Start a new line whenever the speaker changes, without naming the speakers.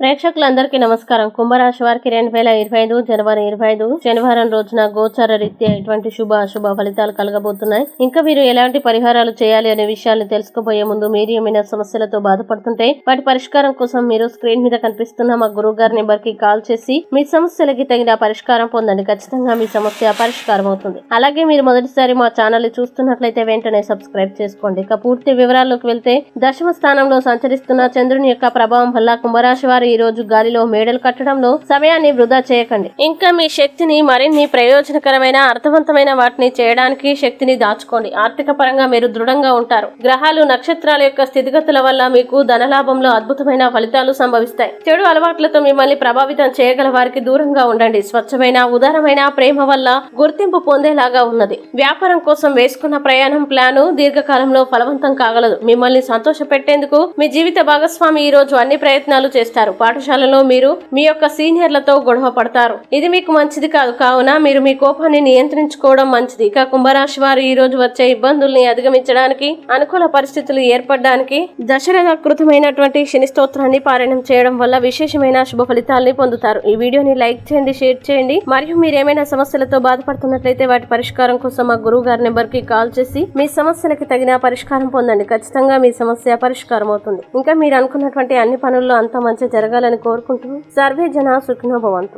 ప్రేక్షకులందరికీ నమస్కారం. కుంభరాశి వారికి 2025 జనవరి 25 శనివారం రోజున గోచార రీత్యా ఎటువంటి శుభ అశుభ ఫలితాలు కలగబోతున్నాయి. ఇంకా మీరు ఎలాంటి పరిహారాలు చేయాలి అనే విషయాన్ని తెలుసుకోబోయే ముందు మీరు ఏమైనా సమస్యలతో బాధపడుతుంటే వాటి పరిష్కారం కోసం మీరు స్క్రీన్ మీద కనిపిస్తున్న మా గురువు గారి నెంబర్ కి కాల్ చేసి మీ సమస్యలకి తగిన పరిష్కారం పొందండి. ఖచ్చితంగా మీ సమస్య పరిష్కారం అవుతుంది. అలాగే మీరు మొదటిసారి మా ఛానల్ ని చూస్తున్నట్లయితే వెంటనే సబ్స్క్రైబ్ చేసుకోండి. ఇక పూర్తి వివరాల్లోకి వెళ్తే దశమ స్థానంలో సంచరిస్తున్న చంద్రుని యొక్క ప్రభావం వల్ల కుంభరాశి వారు ఈ రోజు గాలిలో మేడలు కట్టడంలో సమయాన్ని వృధా చేయకండి. ఇంకా మీ శక్తిని మరిన్ని ప్రయోజనకరమైన అర్థవంతమైన వాటిని చేయడానికి శక్తిని దాచుకోండి. ఆర్థిక పరంగా మీరు దృఢంగా ఉంటారు. గ్రహాలు నక్షత్రాల యొక్క స్థితిగతుల వల్ల మీకు ధనలాభంలో అద్భుతమైన ఫలితాలు సంభవిస్తాయి. చెడు అలవాట్లతో మిమ్మల్ని ప్రభావితం చేయగల వారికి దూరంగా ఉండండి. స్వచ్ఛమైన ఉదారమైన ప్రేమ వల్ల గుర్తింపు పొందేలాగా ఉన్నది. వ్యాపారం కోసం వేసుకున్న ప్రయాణం ప్లాను దీర్ఘకాలంలో ఫలవంతం కాగలదు. మిమ్మల్ని సంతోష పెట్టేందుకు మీ జీవిత భాగస్వామి ఈ రోజు అన్ని ప్రయత్నాలు చేస్తారు. పాఠశాలలో మీరు మీ యొక్క సీనియర్లతో గొడవ పడతారు. ఇది మీకు మంచిది కాదు. కావున మీరు మీ కోపాన్ని నియంత్రించుకోవడం మంచిది. ఇక కుంభరాశి వారు ఈ రోజు వచ్చే ఇబ్బందుల్ని అధిగమించడానికి అనుకూల పరిస్థితులు ఏర్పడడానికి దశరథకృతమైనటువంటి శని స్తోత్రాన్ని పారాయణం చేయడం వల్ల విశేషమైన శుభ ఫలితాలని పొందుతారు. ఈ వీడియోని లైక్ చేయండి, షేర్ చేయండి. మరియు మీరు ఏమైనా సమస్యలతో బాధపడుతున్నట్లయితే వాటి పరిష్కారం కోసం మా గురువు గారి నెంబర్ కి కాల్ చేసి మీ సమస్యలకి తగిన పరిష్కారం పొందండి. ఖచ్చితంగా మీ సమస్య పరిష్కారం అవుతుంది. ఇంకా మీరు అనుకున్నటువంటి అన్ని పనుల్లో అంతా మంచి జరగాలని కోరుకుంటూ సర్వే జన సుఖినో భవంతు.